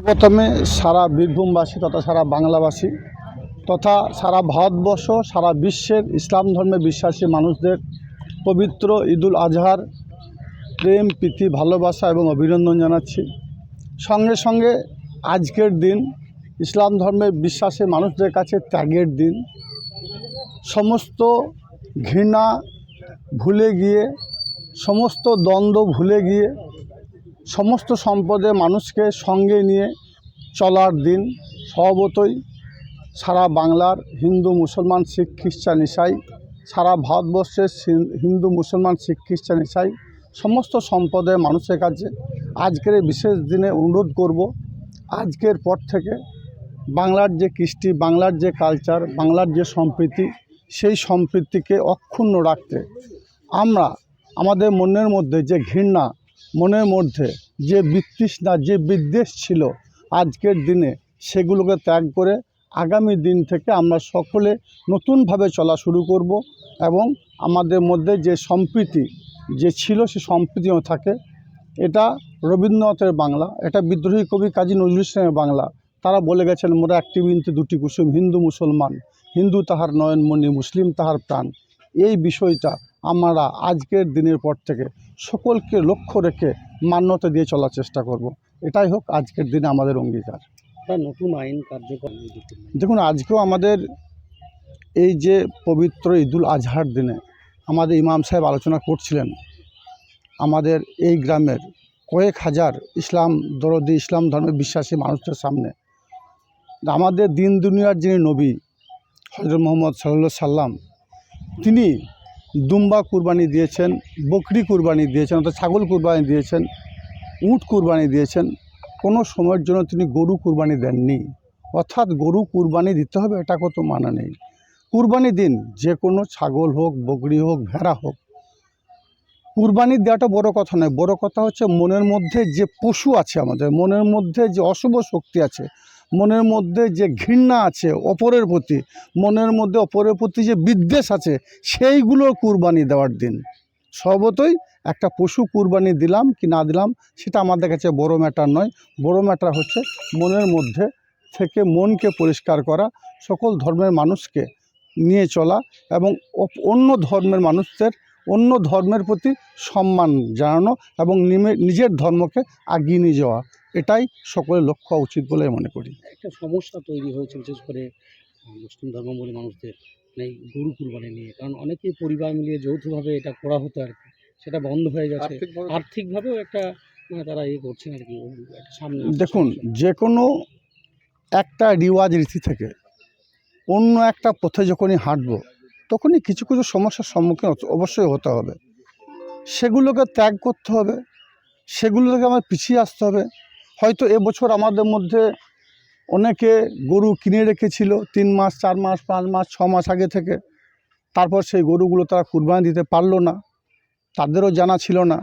প্রথমে সারা বীরভূমবাসী তথা সারা বাংলাভাষী তথা সারা ভারতবর্ষ সারা বিশ্বের ইসলাম ধর্মে বিশ্বাসী মানুষদের পবিত্র ঈদুল আজহার প্রেম প্রীতি ভালোবাসা এবং অভিনন্দন জানাচ্ছি। সঙ্গে সঙ্গে আজকের দিন ইসলাম ধর্মে বিশ্বাসী মানুষদের কাছে ত্যাগের দিন। সমস্ত ঘৃণা ভুলে গিয়ে, সমস্ত দ্বন্দ্ব ভুলে গিয়ে, সমস্ত সম্পদে মানুষকে সঙ্গে নিয়ে চলার দিন। স্বভাবতই সারা বাংলার হিন্দু মুসলমান শিখ খ্রিস্টান ইসাই, সারা ভারতবর্ষের হিন্দু মুসলমান শিখ খ্রিস্টান ইসাই সমস্ত সম্প্রদায়ের মানুষের কাছে আজকের এই বিশেষ দিনে অনুরোধ করব, আজকের পর থেকে বাংলার যে কৃষ্টি, বাংলার যে কালচার, বাংলার যে সম্প্রীতি, সেই সম্প্রীতিকে অক্ষুণ্ণ রাখতে আমরা আমাদের মনের মধ্যে যে ঘৃণা, মনের মধ্যে যে বিতৃষ্ণা, যে বিদ্বেষ ছিল আজকের দিনে সেগুলোকে ত্যাগ করে আগামী দিন থেকে আমরা সকলে নতুনভাবে চলা শুরু করব এবং আমাদের মধ্যে যে সম্প্রীতি যে ছিল সে সম্প্রীতিও থাকে। এটা রবীন্দ্রনাথের বাংলা, এটা বিদ্রোহী কবি কাজী নজরুল ইসলামের বাংলা। তারা বলে গেছেন, মোরা একটি বিন্দু দুটি কুসুম, হিন্দু মুসলমান, হিন্দু তাহার নয়নমণি, মুসলিম তাহার প্রাণ। এই বিষয়টা আমরা আজকের দিনের পর থেকে সকলকে লক্ষ্য রেখে মান্যতা দিয়ে চলার চেষ্টা করব। এটাই হোক আজকের দিনে আমাদের অঙ্গীকার। নতুন আইন কার্যকর। দেখুন, আজকেও আমাদের এই যে পবিত্র ঈদুল আজহার দিনে আমাদের ইমাম সাহেব আলোচনা করছিলেন আমাদের এই গ্রামের কয়েক হাজার ইসলাম দরদি, ইসলাম ধর্মে বিশ্বাসী মানুষদের সামনে। আমাদের দিন দুনিয়ার যিনি নবী হযরত মুহাম্মদ সাল্লাল্লাহু সাল্লাম, তিনি দুম্বা কুরবানি দিয়েছেন, বকরি কুরবানি দিয়েছেন, অর্থাৎ ছাগল কুরবানি দিয়েছেন, উট কুরবানি দিয়েছেন। কোনো সময়ের জন্য তিনি গরু কুরবানি দেননি। অর্থাৎ গরু কুরবানি দিতে হবে এটা কত মানা নেই। কুরবানি দিন, যে কোনো ছাগল হোক, বকরি হোক, ভেড়া হোক, কুরবানি দেওয়াটা বড় কথা নয়। বড় কথা হচ্ছে মনের মধ্যে যে পশু আছে, আমাদের মনের মধ্যে যে অশুভ শক্তি আছে, মনের মধ্যে যে ঘৃণা আছে অপরের প্রতি, মনের মধ্যে অপরের প্রতি যে বিদ্বেষ আছে, সেইগুলো কুরবানি দেওয়ার দিন। সর্বতই একটা পশু কুরবানি দিলাম কি না দিলাম সেটা আমাদের কাছে বড় ম্যাটার নয়। বড় ম্যাটার হচ্ছে মনের মধ্যে থেকে মনকে পরিষ্কার করা, সকল ধর্মের মানুষকে নিয়ে চলা এবং অন্য ধর্মের মানুষদের অন্য ধর্মের প্রতি সম্মান জানানো এবং নিজের ধর্মকে এগিয়ে নিয়ে যাওয়া, এটাই সকলের লক্ষ্য হওয়া উচিত বলে মনে করি। একটা সমস্যা তৈরি হয়েছে বিশেষ করে মুসলিম ধর্মাবলম্বী মানুষদের এই গরু কুরবানি নিয়ে, কারণ অনেকেই পরিবার মিলিয়ে যৌথভাবে এটা করা হতো আর কি, সেটা বন্ধ হয়ে গেছে। আর্থিকভাবেও একটা তারা করছেন আর কি সামনে। দেখুন, যে কোনো একটা রিওয়াজ রীতি থেকে অন্য একটা পথে যখনই হাঁটবো তখনই কিছু কিছু সমস্যার সম্মুখীন অবশ্যই হতে হবে। সেগুলোকে ত্যাগ করতে হবে, সেগুলো থেকে আমার পিছিয়ে আসতে হবে। হয়তো এবছর আমাদের মধ্যে অনেকে গরু কিনে রেখেছিল 3 মাস, 4 মাস, 5 মাস, 6 মাস আগে থেকে। তারপর সেই গরুগুলো তারা কুরবানি দিতে পারলো না, তাদেরও জানা ছিল না।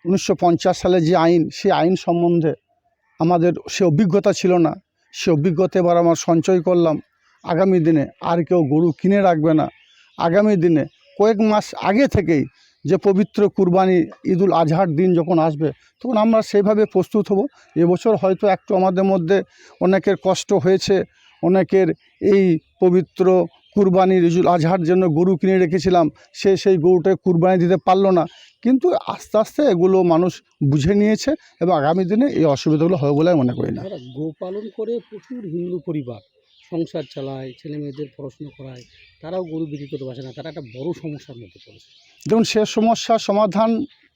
1950 সালে যে আইন, সেই আইন সম্বন্ধে আমাদের সে অভিজ্ঞতা ছিল না। সে অভিজ্ঞতা এবার আমার সঞ্চয় করলাম। আগামী দিনে আর কেউ গরু কিনে রাখবে না। আগামী দিনে কয়েক মাস আগে থেকেই যে পবিত্র কুরবানি ঈদুল আজহার দিন যখন আসবে তখন আমরা সেইভাবে প্রস্তুত হব। এবছর হয়তো একটু আমাদের মধ্যে অনেকের কষ্ট হয়েছে, অনেকের এই পবিত্র কুরবানির ঈদুল আজহার জন্য গরু কিনে রেখেছিলাম, সেই গরুটাকে কুরবানি দিতে পারলো না। কিন্তু আস্তে আস্তে এগুলো মানুষ বুঝে নিয়েছে এবং আগামী দিনে এই অসুবিধাগুলো হবে বলে মনে করি না। গোপালন করে প্রচুর হিন্দু পরিবার সংসার চালায়, ছেলে মেয়েদের পড়াশোনা করায়, তারাও গরু বিক্রি করতে পারছে না। তারা একটা বড় সমস্যার মধ্যে পড়েছে। দেখুন, সে সমস্যার সমাধান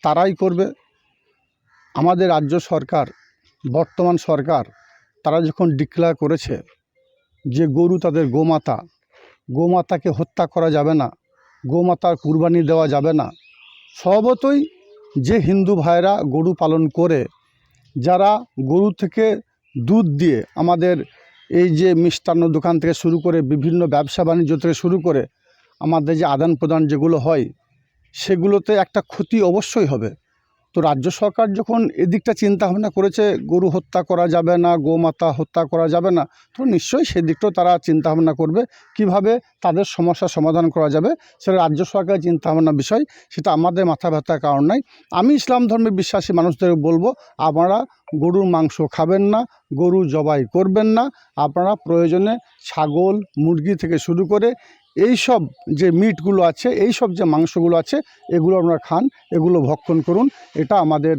তারাই করবে। আমাদের রাজ্য সরকার, বর্তমান সরকার, তারা যখন ডিক্লেয়ার করেছে যে গরু তাদের গোমাতা, গোমাতাকে হত্যা করা যাবে না, গোমাতার কুরবানি দেওয়া যাবে না। স্বভাবতই যে হিন্দু ভাইরা গরু পালন করে, যারা গরু থেকে দুধ দিয়ে আমাদের এই যে মিষ্টান্ন দোকান থেকে শুরু করে বিভিন্ন ব্যবসা বাণিজ্য থেকে শুরু করে আমাদের যে আদান প্রদান যেগুলো হয়, সেগুলোতে একটা ক্ষতি অবশ্যই হবে। তো রাজ্য সরকার যখন এদিকটা চিন্তা ভাবনা করেছে গরু হত্যা করা যাবে না, গোমাতা হত্যা করা যাবে না, তো নিশ্চয়ই সেদিকটাও তারা চিন্তা ভাবনা করবে কিভাবে তাদের সমস্যার সমাধান করা যাবে। সেটা রাজ্য সরকারের চিন্তা ভাবনার বিষয়, সেটা আমাদের মাথা ব্যথার কারণ নাই। আমি ইসলাম ধর্মে বিশ্বাসী মানুষদের বলবো, আপনারা গরুর মাংস খাবেন না, গরু জবাই করবেন না। আপনারা প্রয়োজনে ছাগল, মুরগি থেকে শুরু করে এই সব যে মিটগুলো আছে, এই সব যে মাংসগুলো আছে, এগুলো আপনারা খান, এগুলো ভক্ষণ করুন। এটা আমাদের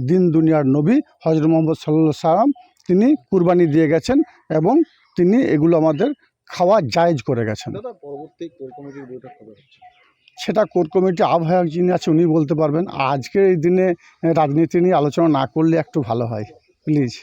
দিন দুনিয়ার নবী হজরত মুহাম্মদ সাল্লাল্লাহু সাল্লাম তিনি কুরবানি দিয়ে গেছেন এবং তিনি এগুলো আমাদের খাওয়া জায়েজ করে গেছেন। দাদা, পরবর্তী কোর কমিটির বৈঠক কবে হচ্ছে? সেটা কোর কমিটি আহ্বায়ক যিনি আছে উনি বলতে পারবেন। আজকের এই দিনে রাজনীতি নিয়ে আলোচনা না করলে একটু ভালো হয়, প্লিজ।